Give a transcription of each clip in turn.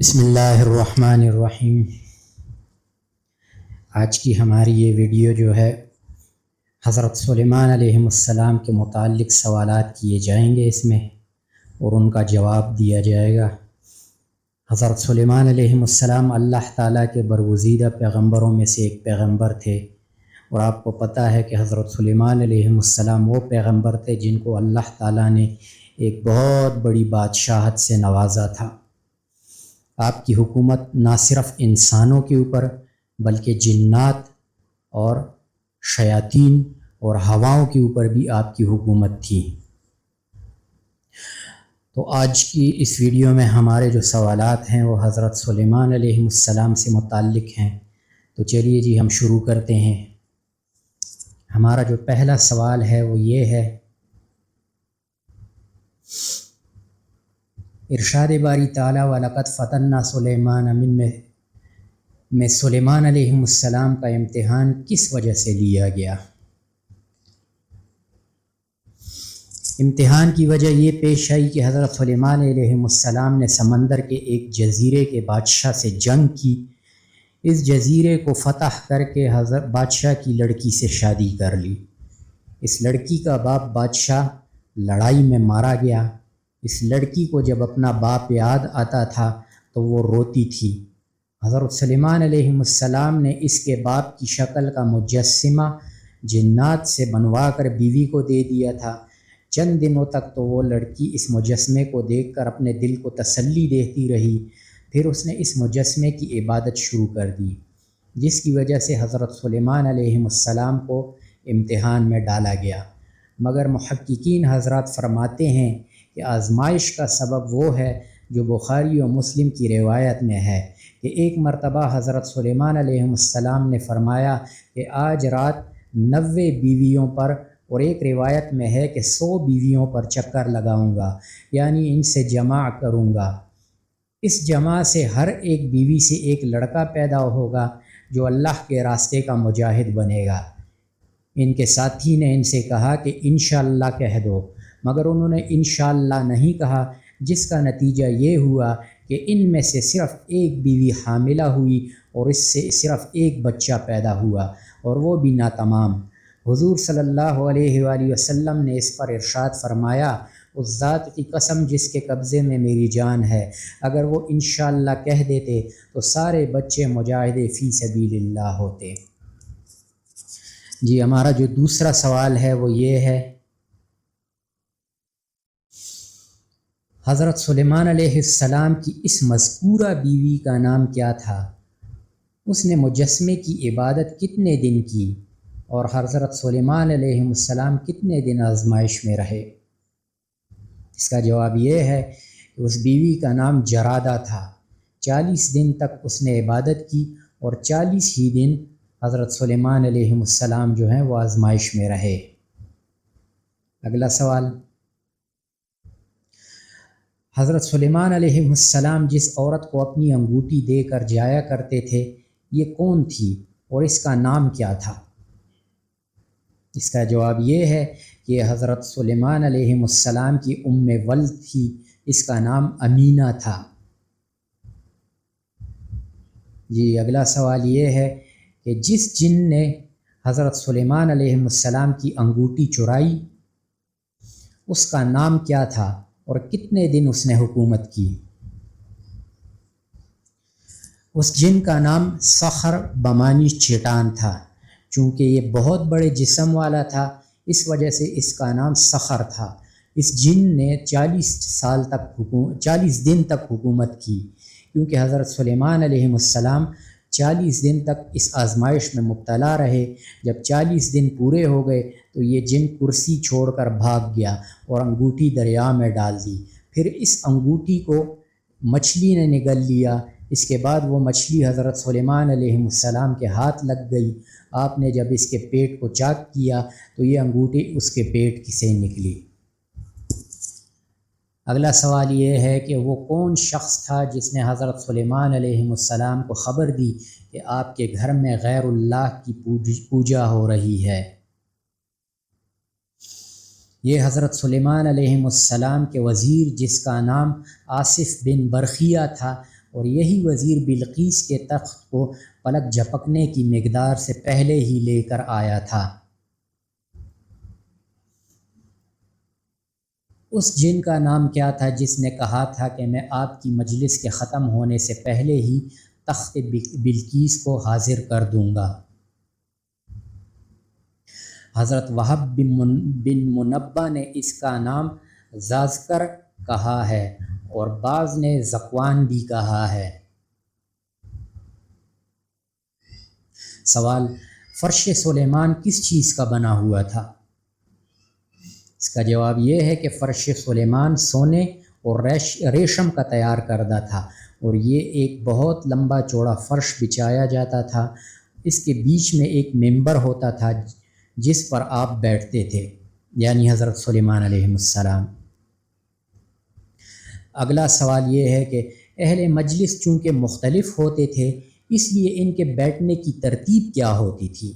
بسم اللہ الرحمن الرحیم۔ آج کی ہماری یہ ویڈیو جو ہے حضرت سلیمان علیہ السلام کے متعلق سوالات کیے جائیں گے اس میں، اور ان کا جواب دیا جائے گا۔ حضرت سلیمان علیہ السلام اللہ تعالیٰ کے برگزیدہ پیغمبروں میں سے ایک پیغمبر تھے، اور آپ کو پتہ ہے کہ حضرت سلیمان علیہ السلام وہ پیغمبر تھے جن کو اللہ تعالیٰ نے ایک بہت بڑی بادشاہت سے نوازا تھا۔ آپ کی حکومت نہ صرف انسانوں کے اوپر بلکہ جنات اور شیاطین اور ہواؤں کے اوپر بھی آپ کی حکومت تھی۔ تو آج کی اس ویڈیو میں ہمارے جو سوالات ہیں وہ حضرت سلیمان علیہ السلام سے متعلق ہیں۔ تو چلیے جی ہم شروع کرتے ہیں۔ ہمارا جو پہلا سوال ہے وہ یہ ہے، ارشاد باری تعالیٰ وَلَقَدْ فَتَنَّا سُلَيْمَانَ میں سلیمان علیہ السلام کا امتحان کس وجہ سے لیا گیا؟ امتحان کی وجہ یہ پیش آئی کہ حضرت سلیمان علیہ السلام نے سمندر کے ایک جزیرے کے بادشاہ سے جنگ کی۔ اس جزیرے کو فتح کر کے حضرت بادشاہ کی لڑکی سے شادی کر لی۔ اس لڑکی کا باپ بادشاہ لڑائی میں مارا گیا۔ اس لڑکی کو جب اپنا باپ یاد آتا تھا تو وہ روتی تھی۔ حضرت سلیمان علیہ السلام نے اس کے باپ کی شکل کا مجسمہ جنات سے بنوا کر بیوی کو دے دیا تھا۔ چند دنوں تک تو وہ لڑکی اس مجسمے کو دیکھ کر اپنے دل کو تسلی دیتی رہی، پھر اس نے اس مجسمے کی عبادت شروع کر دی، جس کی وجہ سے حضرت سلیمان علیہ السلام کو امتحان میں ڈالا گیا۔ مگر محققین حضرات فرماتے ہیں کہ آزمائش کا سبب وہ ہے جو بخاری و مسلم کی روایت میں ہے کہ ایک مرتبہ حضرت سلیمان علیہ السلام نے فرمایا کہ آج رات 90 بیویوں پر، اور ایک روایت میں ہے کہ 100 بیویوں پر چکر لگاؤں گا، یعنی ان سے جمع کروں گا۔ اس جمع سے ہر ایک بیوی سے ایک لڑکا پیدا ہوگا جو اللہ کے راستے کا مجاہد بنے گا۔ ان کے ساتھی نے ان سے کہا کہ انشاءاللہ کہہ دو، مگر انہوں نے انشاءاللہ نہیں کہا، جس کا نتیجہ یہ ہوا کہ ان میں سے صرف ایک بیوی حاملہ ہوئی اور اس سے صرف ایک بچہ پیدا ہوا، اور وہ بھی ناتمام۔ حضور صلی اللہ علیہ وآلہ وسلم نے اس پر ارشاد فرمایا، اس ذات کی قسم جس کے قبضے میں میری جان ہے، اگر وہ انشاءاللہ کہہ دیتے تو سارے بچے مجاہد فی سبیل اللہ ہوتے۔ جی ہمارا جو دوسرا سوال ہے وہ یہ ہے، حضرت سلیمان علیہ السلام کی اس مذکورہ بیوی کا نام کیا تھا؟ اس نے مجسمے کی عبادت کتنے دن کی، اور حضرت سلیمان علیہ السلام کتنے دن آزمائش میں رہے؟ اس کا جواب یہ ہے کہ اس بیوی کا نام جرادہ تھا۔ 40 دن تک اس نے عبادت کی، اور 40 ہی دن حضرت سلیمان علیہ السلام جو ہیں وہ آزمائش میں رہے۔ اگلا سوال، حضرت سلیمان علیہ السلام جس عورت کو اپنی انگوٹھی دے کر جایا کرتے تھے یہ کون تھی، اور اس کا نام کیا تھا؟ اس کا جواب یہ ہے کہ حضرت سلیمان علیہ السلام کی ام ولد تھی، اس کا نام امینہ تھا۔ جی اگلا سوال یہ ہے کہ جس جن نے حضرت سلیمان علیہ السلام کی انگوٹھی چرائی اس کا نام کیا تھا، اور کتنے دن اس نے حکومت کی؟ اس جن کا نام صخر بمانی چٹان تھا۔ چونکہ یہ بہت بڑے جسم والا تھا اس وجہ سے اس کا نام صخر تھا۔ اس جن نے 40 دن تک حکومت کی، کیونکہ حضرت سلیمان علیہ السلام 40 دن تک اس آزمائش میں مبتلا رہے۔ جب 40 دن پورے ہو گئے تو یہ جن کرسی چھوڑ کر بھاگ گیا اور انگوٹھی دریا میں ڈال دی۔ پھر اس انگوٹھی کو مچھلی نے نگل لیا۔ اس کے بعد وہ مچھلی حضرت سلیمان علیہ السلام کے ہاتھ لگ گئی۔ آپ نے جب اس کے پیٹ کو چاک کیا تو یہ انگوٹھی اس کے پیٹ سے نکلی۔ اگلا سوال یہ ہے کہ وہ کون شخص تھا جس نے حضرت سلیمان علیہ السلام کو خبر دی کہ آپ کے گھر میں غیر اللہ کی پوجا ہو رہی ہے؟ یہ حضرت سلیمان علیہ السلام کے وزیر جس کا نام آصف بن برخیہ تھا، اور یہی وزیر بلقیس کے تخت کو پلک جھپکنے کی مقدار سے پہلے ہی لے کر آیا تھا۔ اس جن کا نام کیا تھا جس نے کہا تھا کہ میں آپ کی مجلس کے ختم ہونے سے پہلے ہی تخت بلقیس کو حاضر کر دوں گا؟ حضرت وہب بن منبہ نے اس کا نام زازکر کہا ہے اور بعض نے زکوان بھی کہا ہے۔ سوال: فرش سلیمان کس چیز کا بنا ہوا تھا؟ اس کا جواب یہ ہے کہ فرش سلیمان سونے اور ریشم کا تیار کردہ تھا، اور یہ ایک بہت لمبا چوڑا فرش بچھایا جاتا تھا۔ اس کے بیچ میں ایک ممبر ہوتا تھا جس پر آپ بیٹھتے تھے، یعنی حضرت سلیمان علیہ السلام۔ اگلا سوال یہ ہے کہ اہل مجلس چونکہ مختلف ہوتے تھے، اس لیے ان کے بیٹھنے کی ترتیب کیا ہوتی تھی؟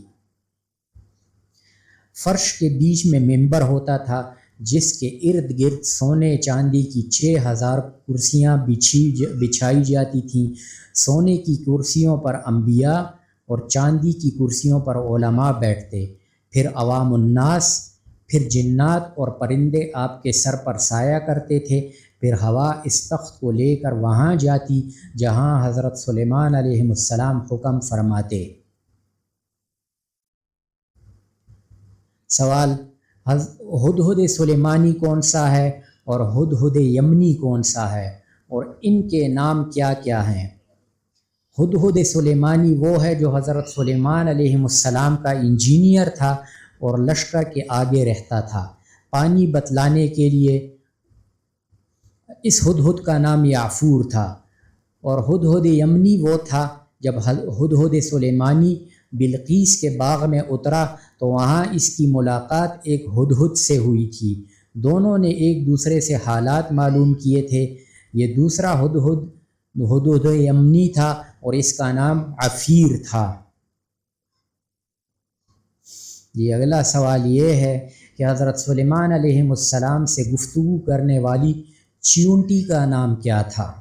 فرش کے بیچ میں ممبر ہوتا تھا جس کے ارد گرد سونے چاندی کی 6000 کرسیاں بچھائی جاتی تھیں۔ سونے کی کرسیوں پر انبیاء اور چاندی کی کرسیوں پر علماء بیٹھتے، پھر عوام الناس، پھر جنات اور پرندے آپ کے سر پر سایہ کرتے تھے، پھر ہوا اس تخت کو لے کر وہاں جاتی جہاں حضرت سلیمان علیہ السلام حکم فرماتے۔ سوال: ہدہد سلیمانی کون سا ہے اور ہدہد یمنی کون سا ہے، اور ان کے نام کیا کیا ہیں؟ ہدہد سلیمانی وہ ہے جو حضرت سلیمان علیہ السلام کا انجینئر تھا اور لشکر کے آگے رہتا تھا۔ پانی بتلانے کے لیے اس ہدہد کا نام یعفور تھا، اور ہدہد یمنی وہ تھا جب ہدہد سلیمانی بلقیس کے باغ میں اترا تو وہاں اس کی ملاقات ایک ہدہد سے ہوئی تھی۔ دونوں نے ایک دوسرے سے حالات معلوم کیے تھے۔ یہ دوسرا ہدہد یمنی تھا اور اس کا نام عفیر تھا۔ یہ اگلا سوال یہ ہے کہ حضرت سلیمان علیہ السلام سے گفتگو کرنے والی چیونٹی کا نام کیا تھا؟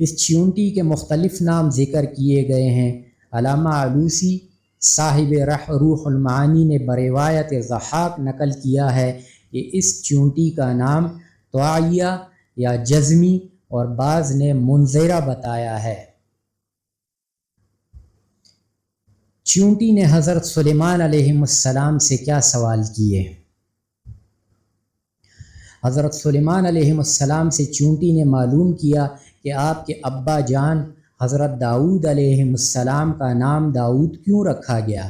اس چیونٹی کے مختلف نام ذکر کیے گئے ہیں۔ علامہ علوسی صاحب روح المعانی نے بروایت ضحاک نقل کیا ہے کہ اس چیونٹی کا نام طوعیہ یا جزمی اور بعض نے منذرہ بتایا ہے۔ چیونٹی نے حضرت سلیمان علیہ السلام سے کیا سوال کیے؟ حضرت سلیمان علیہ السلام سے چیونٹی نے معلوم کیا کہ آپ کے ابا جان حضرت داؤد علیہ السلام کا نام داؤد کیوں رکھا گیا؟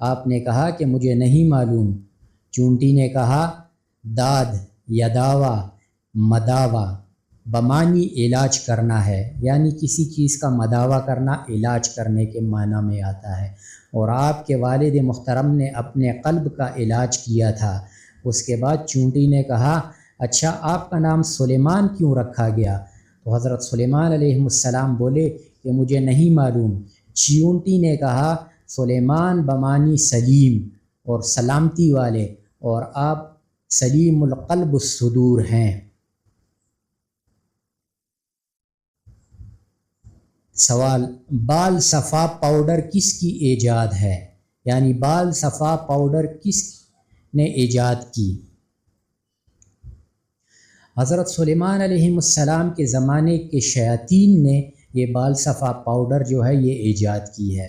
آپ نے کہا کہ مجھے نہیں معلوم۔ چیونٹی نے کہا داد یا داوا مداوا بمانی علاج کرنا ہے، یعنی کسی چیز کا مداوا کرنا علاج کرنے کے معنی میں آتا ہے، اور آپ کے والد محترم نے اپنے قلب کا علاج کیا تھا۔ اس کے بعد چیونٹی نے کہا اچھا آپ کا نام سلیمان کیوں رکھا گیا؟ تو حضرت سلیمان علیہ السلام بولے کہ مجھے نہیں معلوم۔ چیونٹی نے کہا سلیمان بمانی سلیم اور سلامتی والے، اور آپ سلیم القلب الصدور ہیں۔ سوال: بال صفا پاؤڈر کس کی ایجاد ہے؟ یعنی بال صفا پاؤڈر کس نے ایجاد کی؟ حضرت سلیمان علیہ السلام کے زمانے کے شیاطین نے یہ بال صفا پاؤڈر جو ہے یہ ایجاد کی ہے،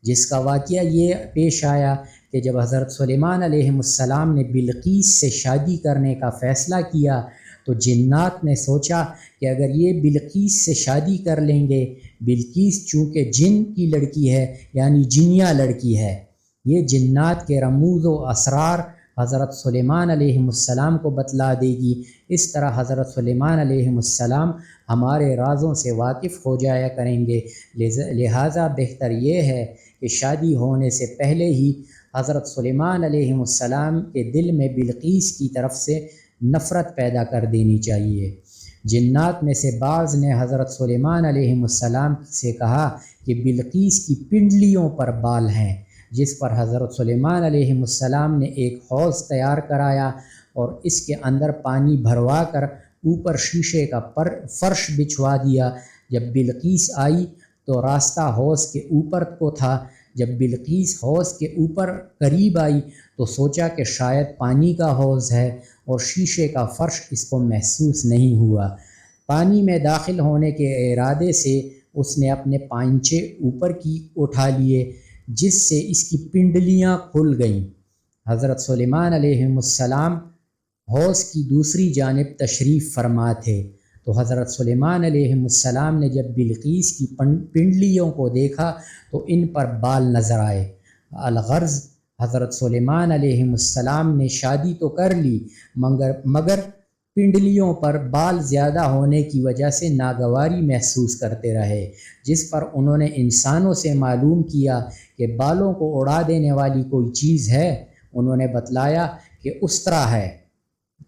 جس کا واقعہ یہ پیش آیا کہ جب حضرت سلیمان علیہ السلام نے بلقیس سے شادی کرنے کا فیصلہ کیا تو جنات نے سوچا کہ اگر یہ بلقیس سے شادی کر لیں گے، بلقیس چونکہ جن کی لڑکی ہے یعنی جنیا لڑکی ہے، یہ جنات کے رموز و اسرار حضرت سلیمان علیہ السلام کو بتلا دے گی، اس طرح حضرت سلیمان علیہ السلام ہمارے رازوں سے واقف ہو جایا کریں گے، لہٰذا بہتر یہ ہے کہ شادی ہونے سے پہلے ہی حضرت سلیمان علیہ السلام کے دل میں بلقیس کی طرف سے نفرت پیدا کر دینی چاہیے۔ جنات میں سے بعض نے حضرت سلیمان علیہ السلام سے کہا کہ بلقیس کی پنڈلیوں پر بال ہیں، جس پر حضرت سلیمان علیہ السلام نے ایک حوض تیار کرایا اور اس کے اندر پانی بھروا کر اوپر شیشے کا فرش بچھوا دیا۔ جب بلقیس آئی تو راستہ حوض کے اوپر کو تھا۔ جب بلقیس حوض کے اوپر قریب آئی تو سوچا کہ شاید پانی کا حوض ہے، اور شیشے کا فرش اس کو محسوس نہیں ہوا۔ پانی میں داخل ہونے کے ارادے سے اس نے اپنے پائنچے اوپر کی اٹھا لیے، جس سے اس کی پنڈلیاں کھل گئیں۔ حضرت سلیمان علیہ السلام حوض کی دوسری جانب تشریف فرما تھے، تو حضرت سلیمان علیہ السلام نے جب بلقیس کی پنڈلیوں کو دیکھا تو ان پر بال نظر آئے۔ الغرض حضرت سلیمان علیہ السلام نے شادی تو کر لی، مگر پنڈلیوں پر بال زیادہ ہونے کی وجہ سے ناگواری محسوس کرتے رہے، جس پر انہوں نے انسانوں سے معلوم کیا کہ بالوں کو اڑا دینے والی کوئی چیز ہے۔ انہوں نے بتلایا کہ استرا ہے۔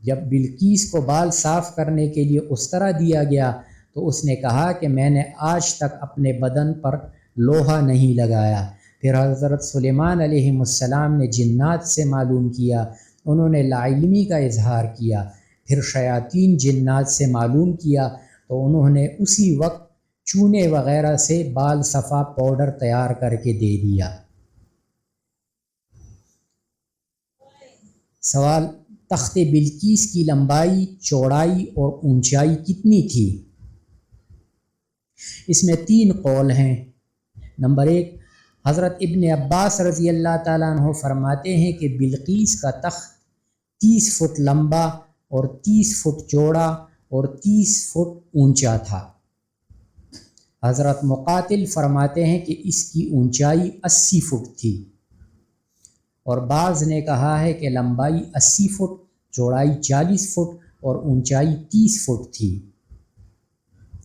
جب بلقیس کو بال صاف کرنے کے لیے استرا دیا گیا تو اس نے کہا کہ میں نے آج تک اپنے بدن پر لوہا نہیں لگایا۔ پھر حضرت سلیمان علیہ السلام نے جنات سے معلوم کیا، انہوں نے لاعلمی کا اظہار کیا۔ پھر شیاطین جنات سے معلوم کیا تو انہوں نے اسی وقت چونے وغیرہ سے بال صفا پاؤڈر تیار کر کے دے دیا۔ سوال: تخت بلقیس کی لمبائی، چوڑائی اور اونچائی کتنی تھی؟ اس میں 3 قول ہیں۔ نمبر 1، حضرت ابن عباس رضی اللہ تعالیٰ عنہ فرماتے ہیں کہ بلقیس کا تخت 30 فٹ لمبا اور 30 فٹ چوڑا اور 30 فٹ اونچا تھا۔ حضرت مقاتل فرماتے ہیں کہ اس کی اونچائی 80 فٹ تھی، اور بعض نے کہا ہے کہ لمبائی 80 فٹ، چوڑائی 40 فٹ اور اونچائی 30 فٹ تھی۔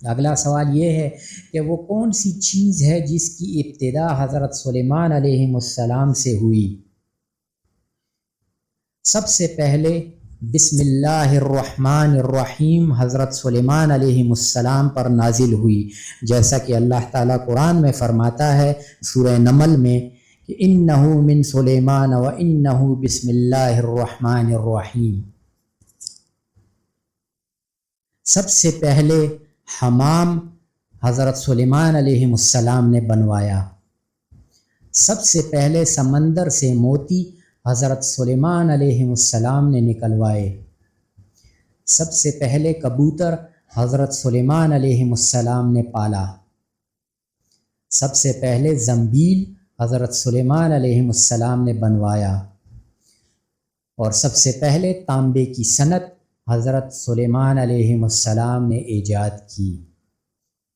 اگلا سوال یہ ہے کہ وہ کون سی چیز ہے جس کی ابتدا حضرت سلیمان علیہ السلام سے ہوئی؟ سب سے پہلے بسم اللہ الرحمن الرحیم حضرت سلیمان علیہ السلام پر نازل ہوئی، جیسا کہ اللہ تعالیٰ قرآن میں فرماتا ہے سورہ نمل میں کہ انہ من سلیمان و انہ بسم اللہ الرحمن الرحیم۔ سب سے پہلے حمام حضرت سلیمان علیہ السلام نے بنوایا۔ سب سے پہلے سمندر سے موتی حضرت سلیمان علیہ السلام نے نکلوائے۔ سب سے پہلے کبوتر حضرت سلیمان علیہ السلام نے پالا۔ سب سے پہلے زنبیل حضرت سلیمان علیہ السلام نے بنوایا، اور سب سے پہلے تانبے کی صنعت حضرت سلیمان علیہ السلام نے ایجاد کی۔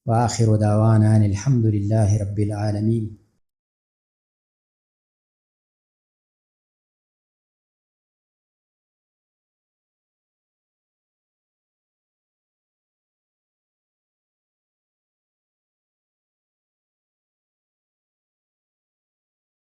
وآخر دعوانا الحمد للہ رب العالمین۔